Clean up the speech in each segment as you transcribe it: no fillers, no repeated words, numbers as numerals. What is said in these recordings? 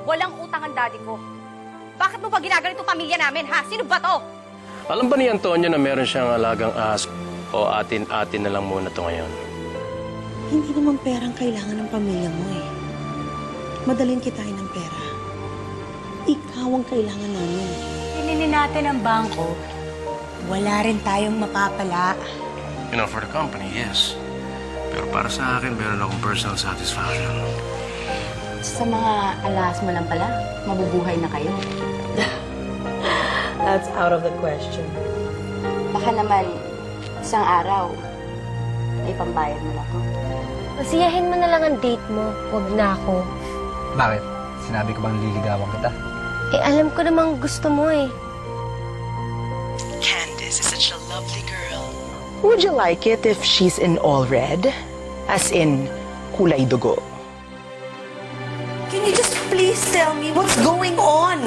Walang utang ang daddy ko. Bakit mo ba ginaganito pamilya namin, ha? Sino ba to? Alam ba ni Antonio na meron siyang alagang ahas o atin-atin na lang muna to ngayon? Hindi naman perang kailangan ng pamilya mo eh. Madalin kitain ng pera. Ikaw ang kailangan namin. Pinili natin ang bangko, wala rin tayong mapapala. You know, for the company, yes. Pero para sa akin, meron akong personal satisfaction. Sa mga alas mo lang pala, mabubuhay na kayo. That's out of the question. Baka naman, isang araw, ay pambayad mo na to. Masiyahin mo na lang ang date mo. Huwag na ako. Bakit? Sinabi ko bang liligawan kita? Eh, alam ko namang gusto mo eh. Candice is such a lovely girl. Would you like it if she's in all red? As in, kulay dugo? Can you just please tell me what's going on?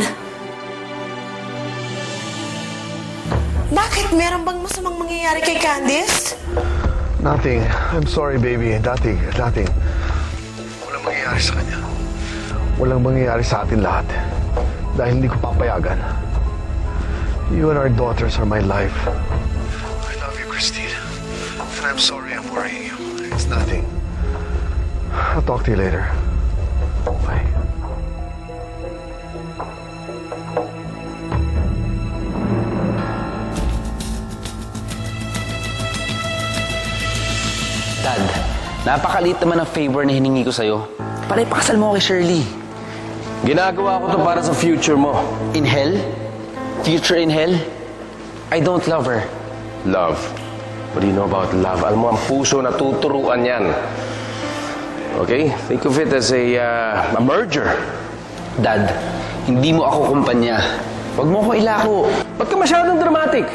Bakit? Meron bang masamang mangyayari kay Candice? Nothing. I'm sorry, baby. Nothing. Walang mangyayari sa kanya. Walang mangyayari sa atin lahat. Dahil hindi ko papayagan. You and our daughters are my life. I love you, Christine. And I'm sorry I'm worrying you. It's nothing. I'll talk to you later. Bye. Dad, napakaliit naman ang favor na hiningi ko sa'yo. Para ipakasal mo ako kay Shirley. Ginagawa ko to para sa future mo. In hell? Future in hell? I don't love her. Love. What do you know about love? Alam mo, ang puso natuturuan yan. Okay? Think of it as a merger. Dad, hindi mo ako kumpanya. Huwag mo ako ilako. Ba't ka masyadong dramatic?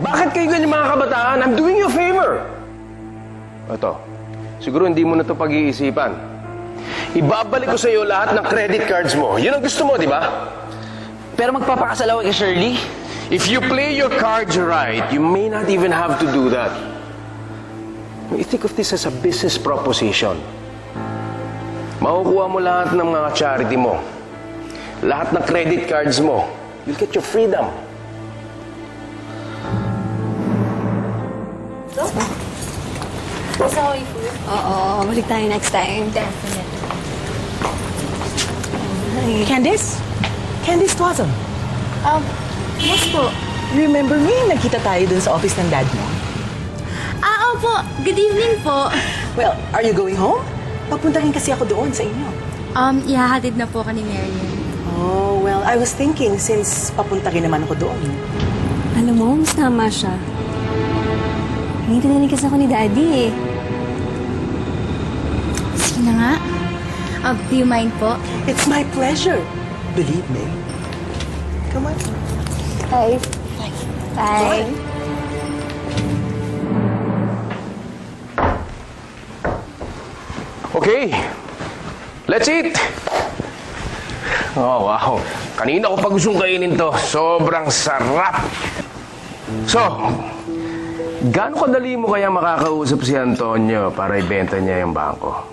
Bakit kayo ganyan mga kabataan? I'm doing you a favor. Ito, siguro hindi mo na ito pag-iisipan. Ibabalik ko sa iyo lahat ng credit cards mo. Yun ang gusto mo, di ba? Pero magpapakasal ako kay Shirley. If you play your cards right, you may not even have to do that. You think of this as a business proposition. Makukuha mo lahat ng mga charity mo. Lahat ng credit cards mo. You'll get your freedom. Gusto ko yung food? Oo, balik tayo next time. Definitely. Candice? Candice Tuazon. Yes po. Remember me? Nagkita tayo dun sa office ng dad mo. Opo. Good evening po. Well, are you going home? Papuntahin kasi ako doon sa inyo. Ihahatid na po ka ni Marian. Oh, well, I was thinking since papunta rin naman ako doon. Alam mo, mas tama siya. Hindi na kasi ako ni Daddy eh. Sige na nga. Do you mind po? It's my pleasure. Believe me. Come on. Bye. Bye. Okay, let's eat! Oh, wow. Kanina ko pa gustong kainin to. Sobrang sarap! So, gaano kadali mo kaya makakausap si Antonio para ibenta niya yung bangko?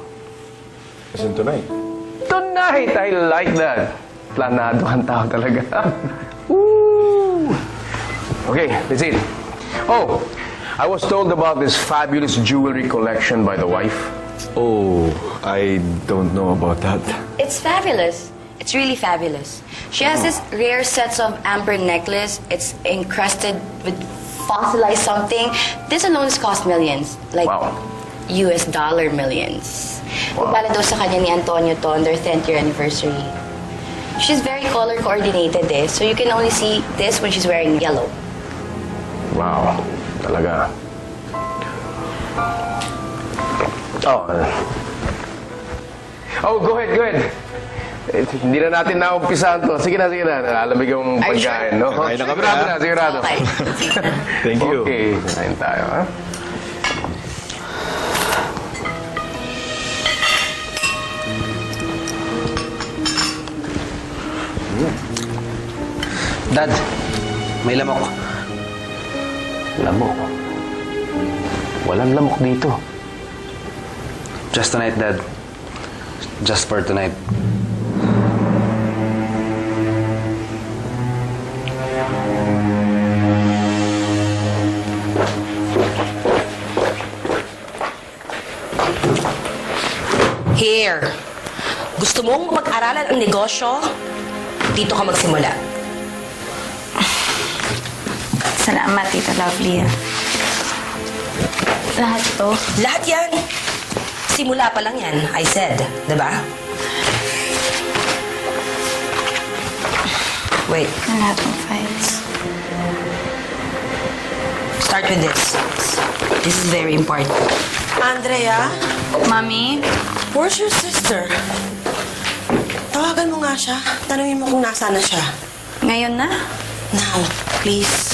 Listen tonight. Tonight! I like that. Planado kang tao talaga. Woo! Okay, let's eat. Oh, I was told about this fabulous jewelry collection by the wife. Oh, I don't know about that. It's fabulous. It's really fabulous. She has this rare sets of amber necklace. It's encrusted with fossilized something. This alone has cost millions. Like Wow. US dollar millions. Wow. Daw sa kanya ni Antonio to on their 10th year anniversary. She's very color coordinated eh. So you can only see this when she's wearing yellow. Wow, talaga. Oh, go ahead. Hindi na natin naumpisahan to. Sige na. Alamig yung Are you pagkain, sure? no? Kain na kami, Sigurado. Okay. Thank you. Okay, kain tayo, ha? Dad, may lamok. Lamok. Walang lamok dito. Just tonight, Dad. Just for tonight. here. Gusto mong mag-aralan ang negosyo? Dito ka magsimula. Salamat, Tita Lovely. Lahat to? Lahat yan. Simula pa lang yan, I said. Diba? Wait. Lahat ng files. Start with this. This is very important. Andrea, Mami? Where's your sister? Tawagan mo nga siya. Tanungin mo kung nasaan na siya. Ngayon na? Now, please.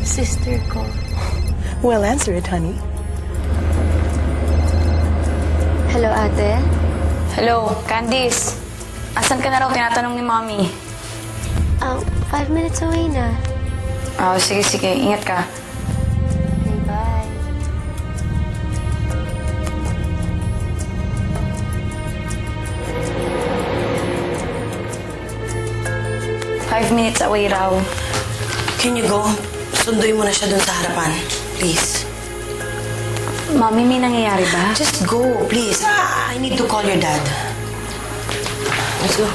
Sister ko. Well, answer it, honey. Hello, ate? Hello, Candice. Asan ka na raw? Tinatanong ni Mami. 5 minutes away na. Oh, sige, sige. Ingat ka. Okay, bye. Five minutes away raw. Can you go? Sunduin mo na siya dun sa harapan. Please. Mami, may nangyayari ba? Just go, please. I need to call your dad. Let's go.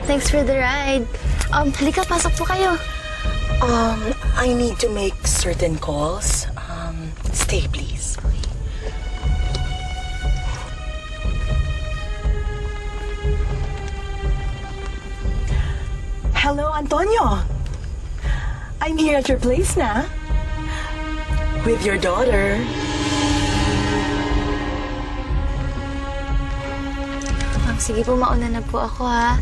Thanks for the ride. Halika, pasok po kayo. I need to make certain calls. Stay, please. Hello, Antonio. I'm here at your place na. With your daughter. Sige po, mauna na po ako, ha?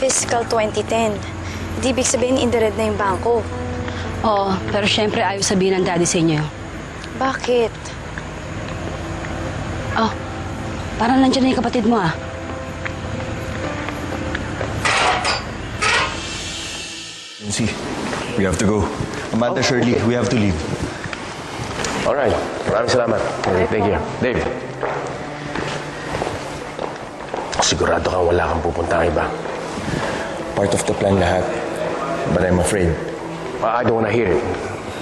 Fiscal 2010. Di ibig sabihin, in the red na yung bangko. Oo, pero syempre ayaw sabihin ng daddy sa inyo. Bakit? Oh, parang nandiyan na yung kapatid mo ah. See, we have to go. Amanda, Shirley, we have to leave. Alright. Maraming salamat. Thank you. Dave. Sigurado kang wala kang pupuntang iba. Part of the plan lahat. But I'm afraid. I don't wanna hear it.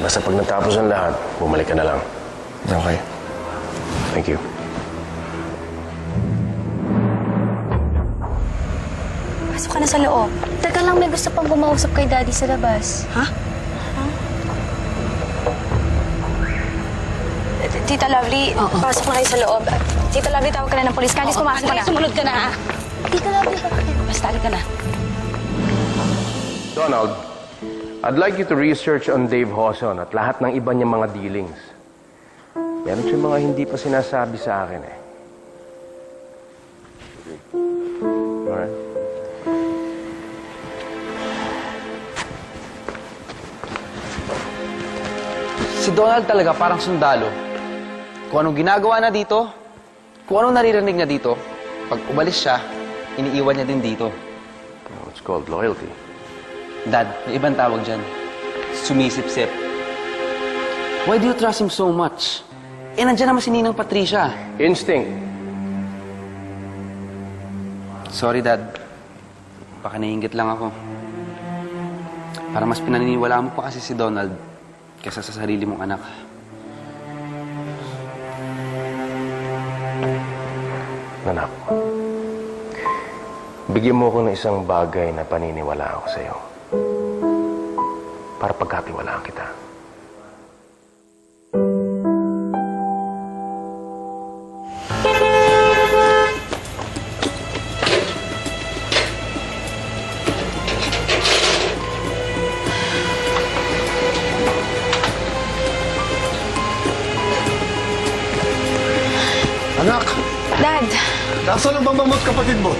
Basta pag natapos ang lahat, bumalik ka na lang. Okay. Thank you. Pasok ka na sa loob. Teka lang, may gusto pang kumausap kay Daddy sa labas. Ha? Tita Lovely, pasok na kayo sa loob. Tita Lovely, tawag ka na ng polis. Candice, pumasok ka na. Sumunod ka na ha. Tita Lovely, bakit? Basta ka na. Donald, I'd like you to research on Dave Hawson at lahat ng iba niyang mga dealings. Meron siya mga hindi pa sinasabi sa akin eh. Alright? Si Donald talaga parang sundalo. Kung anong ginagawa na dito, kung anong naririnig niya dito, pag umalis siya, iniiwan niya din dito. It's called loyalty. Dad, may ibang tawag dyan. Sumisip-sip. Why do you trust him so much? Eh, nandiyan naman si Ninang Patricia. Instinct. Sorry, Dad. Baka naiinggit lang ako. Para mas pinaniniwalaan mo pa kasi si Donald kaysa sa sarili mong anak. Anak, bigyan mo ko ng isang bagay na paniniwalaan ko sa'yo. Para pagkatiwalaan kita. Anak! Dad, Nasaan ang mama mo at kapatid mo?